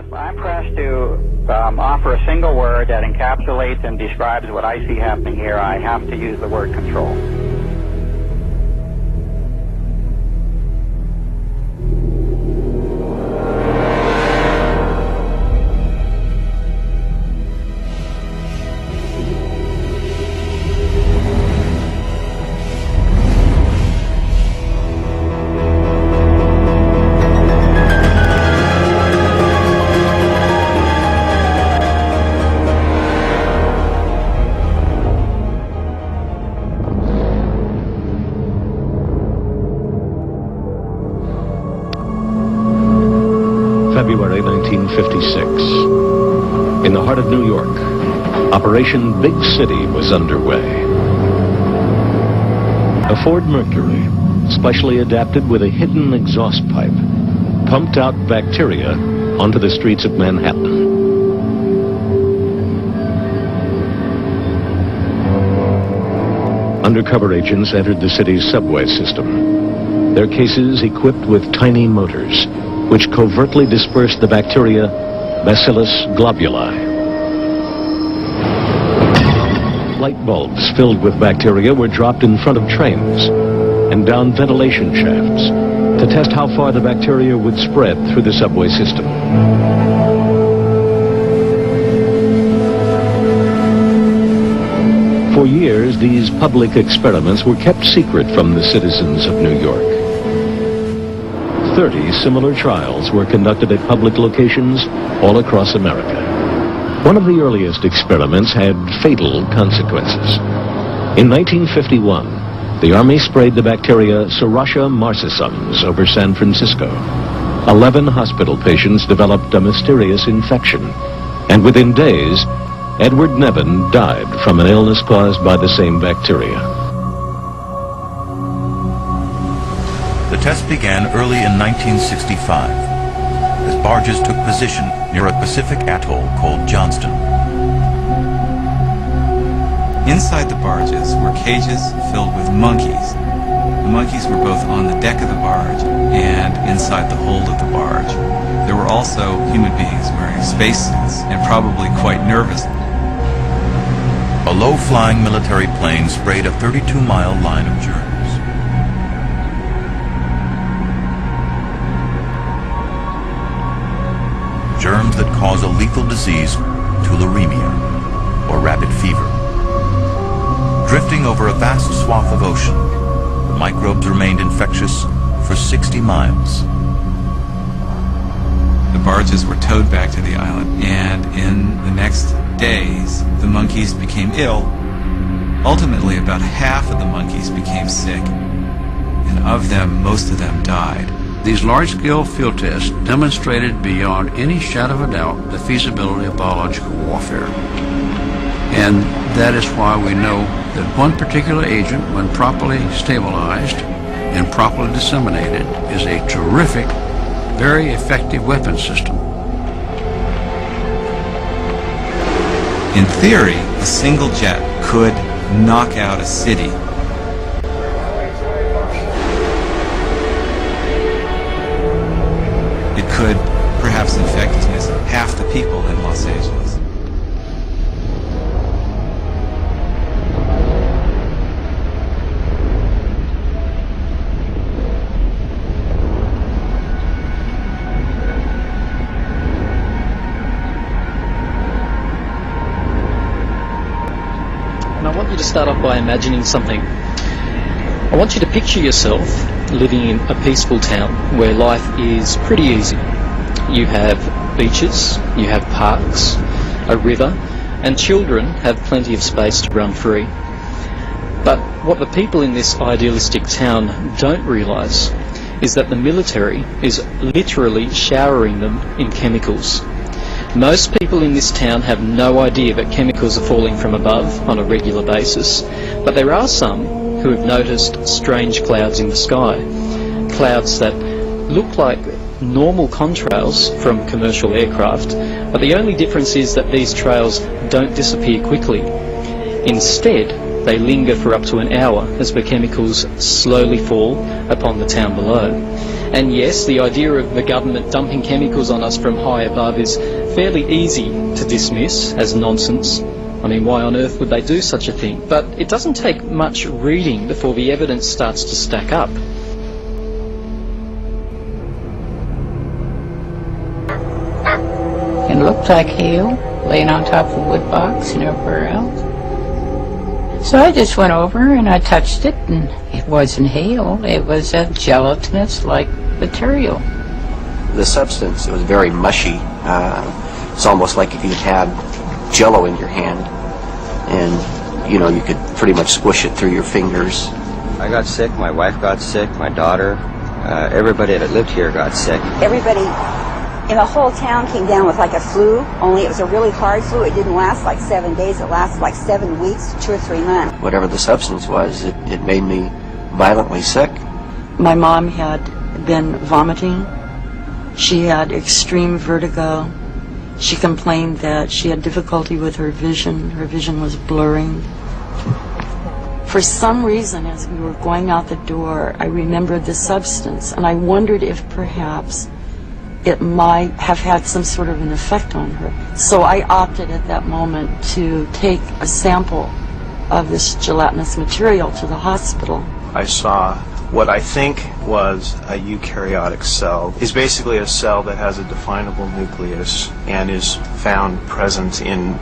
If I'm pressed to offer a single word that encapsulates and describes what I see happening here, I have to use the word control. February 1956. In the heart of New York, Operation Big City was underway. A Ford Mercury, specially adapted with a hidden exhaust pipe, pumped out bacteria onto the streets of Manhattan. Undercover agents entered the city's subway system, their cases equipped with tiny motors, which covertly dispersed the bacteria Bacillus globuli. Light bulbs filled with bacteria were dropped in front of trains and down ventilation shafts to test how far the bacteria would spread through the subway system. For years, these public experiments were kept secret from the citizens of New York. 30 similar trials were conducted at public locations all across America. One of the earliest experiments had fatal consequences. In 1951, the Army sprayed the bacteria Serratia marcescens over San Francisco. 11 hospital patients developed a mysterious infection, and within days, Edward Nevin died from an illness caused by the same bacteria. The test began early in 1965 as barges took position near a Pacific atoll called Johnston. Inside the barges were cages filled with monkeys. The monkeys were both on the deck of the barge and inside the hold of the barge. There were also human beings wearing spacesuits and probably quite nervous. A low-flying military plane sprayed a 32-mile line of germs. Germs that cause a lethal disease, tularemia, or rabbit fever. Drifting over a vast swath of ocean, the microbes remained infectious for 60 miles. The barges were towed back to the island, and in the next days, the monkeys became ill. Ultimately, about half of the monkeys became sick, and of them, most of them died. These large-scale field tests demonstrated beyond any shadow of a doubt the feasibility of biological warfare. And that is why we know that one particular agent, when properly stabilized and properly disseminated, is a terrific, very effective weapon system. In theory, a single jet could knock out a city. It could perhaps infect as many as half the people in Los Angeles. And I want you to start off by imagining something. I want you to picture yourself living in a peaceful town where life is pretty easy. You have beaches, you have parks, a river, and children have plenty of space to run free. But what the people in this idealistic town don't realise is that the military is literally showering them in chemicals. Most people in this town have no idea that chemicals are falling from above on a regular basis, but there are some who have noticed strange clouds in the sky. Clouds that look like normal contrails from commercial aircraft, but the only difference is that these trails don't disappear quickly. Instead, they linger for up to an hour as the chemicals slowly fall upon the town below. And yes, the idea of the government dumping chemicals on us from high above is fairly easy to dismiss as nonsense. I mean, why on earth would they do such a thing? But it doesn't take much reading before the evidence starts to stack up. It looked like hail laying on top of the wood box and everywhere else. So I just went over and I touched it, and it wasn't hail. It was a gelatinous-like material. The substance, it was very mushy. It's almost like if you had Jell-O in your hand, and you could pretty much squish it through your fingers. I got sick. My wife got sick. My daughter. Everybody that lived here got sick. Everybody in the whole town came down with like a flu, only it was a really hard flu. It didn't last like 7 days. It lasted like 7 weeks, 2 or 3 months. Whatever the substance was, it made me violently sick. My mom had been vomiting. She had extreme vertigo. She complained that she had difficulty with her vision. Her vision was blurring. For some reason, as we were going out the door, I remembered the substance, and I wondered if perhaps it might have had some sort of an effect on her. So I opted at that moment to take a sample of this gelatinous material to the hospital. I saw what I think was a eukaryotic cell. It's basically a cell that has a definable nucleus and is found present in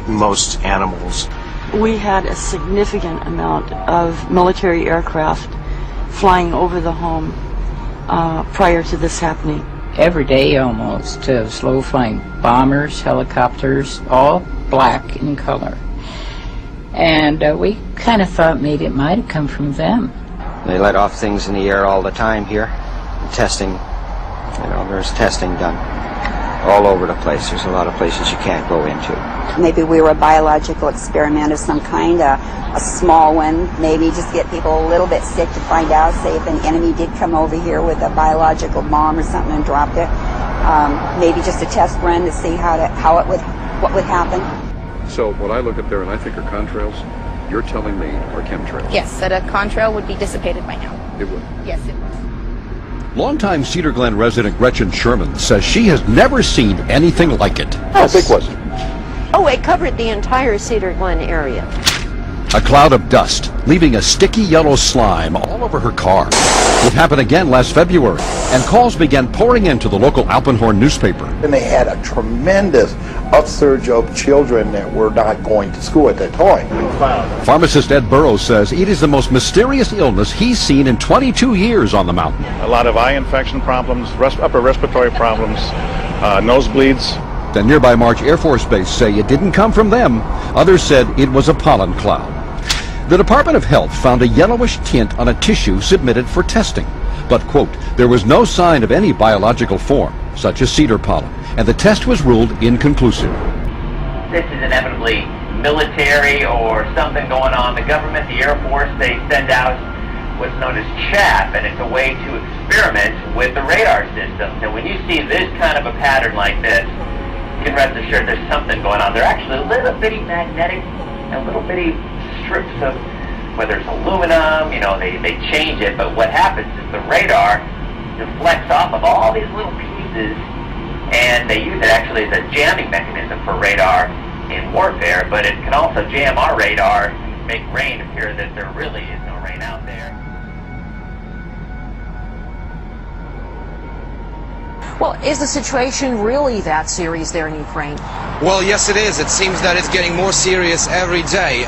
most animals. We had a significant amount of military aircraft flying over the home prior to this happening. Every day almost, slow-flying bombers, helicopters, all black in color. And we kind of thought maybe it might have come from them. They let off things in the air all the time here. Testing, there's testing done all over the place. There's a lot of places you can't go into. Maybe we were a biological experiment of some kind, a small one, maybe just get people a little bit sick to find out, say if an enemy did come over here with a biological bomb or something and dropped it. Maybe just a test run to see what would happen. So what I look up there and I think are contrails, you're telling me are chemtrails. Yes, that a contrail would be dissipated by now. It would? Yes, it would. Longtime Cedar Glen resident Gretchen Sherman says she has never seen anything like it. How big was it? Oh, it covered the entire Cedar Glen area. A cloud of dust, leaving a sticky yellow slime all over her car. It happened again last February, and calls began pouring into the local Alpenhorn newspaper. And they had a tremendous upsurge of children that were not going to school at that time. Pharmacist Ed Burrows says it is the most mysterious illness he's seen in 22 years on the mountain. A lot of eye infection problems, upper respiratory problems, nosebleeds. The nearby March Air Force Base say it didn't come from them. Others said it was a pollen cloud. The Department of Health found a yellowish tint on a tissue submitted for testing. But, quote, there was no sign of any biological form, such as cedar pollen, and the test was ruled inconclusive. This is inevitably military or something going on. The government, the Air Force, they send out what's known as chaff, and it's a way to experiment with the radar systems. And when you see this kind of a pattern like this, you can rest assured there's something going on. They're actually a little bitty magnetic and little bitty strips of, whether it's aluminum, they change it, but what happens is the radar deflects off of all these little pieces, and they use it actually as a jamming mechanism for radar in warfare, but it can also jam our radar and make rain appear that there really is no rain out there. Well, is the situation really that serious there in Ukraine? Well, yes, it is. It seems that it's getting more serious every day,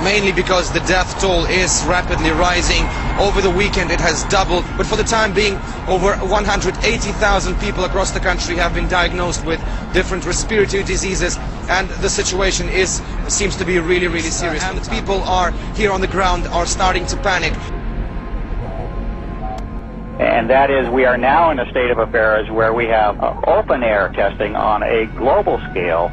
mainly because the death toll is rapidly rising. Over the weekend, it has doubled. But for the time being, over 180,000 people across the country have been diagnosed with different respiratory diseases, and the situation seems to be really, really serious. And people are here on the ground are starting to panic. And that is, we are now in a state of affairs where we have open air testing on a global scale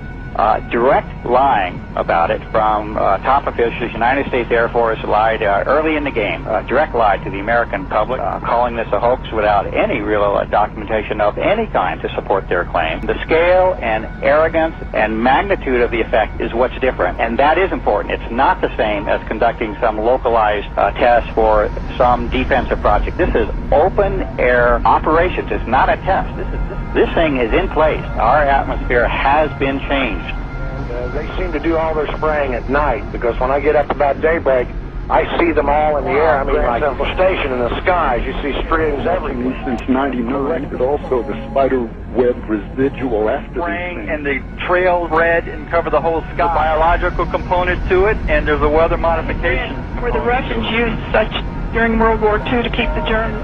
direct lying about it from top officials. United States Air Force lied early in the game, direct lie to the American public, calling this a hoax without any real documentation of any kind to support their claim. The scale and arrogance and magnitude of the effect is what's different, and that is important. It's not the same as conducting some localized test for some defensive project. This is open-air operations. It's not a test. This thing is in place. Our atmosphere has been changed. They seem to do all their spraying at night, because when I get up about daybreak, I see them all in the air. I mean, like Central Station in the skies, you see strings everywhere. Since 99, but also the spider web residual after spraying, and the trail red and cover the whole sky. The biological component to it, and there's a weather modification. Where the Russians used such during World War II to keep the germs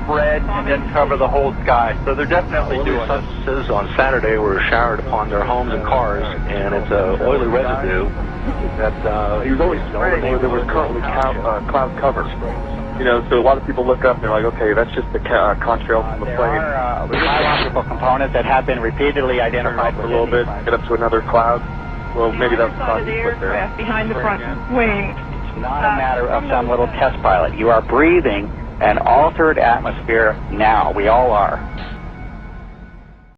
spread and then cover the whole sky. So they're definitely doing it. Substances on Saturday were showered upon their homes and cars, and it's an oily residue that you're always spraying where there was currently cloud cover. You know, so a lot of people look up and they're like, okay, that's just the contrail from the plane. There are biological components that have been repeatedly identified for a little bit, get up to another cloud. Well, maybe that's not the aircraft behind the front wing. It's not a matter of some little test pilot. You are breathing an altered atmosphere now. We all are.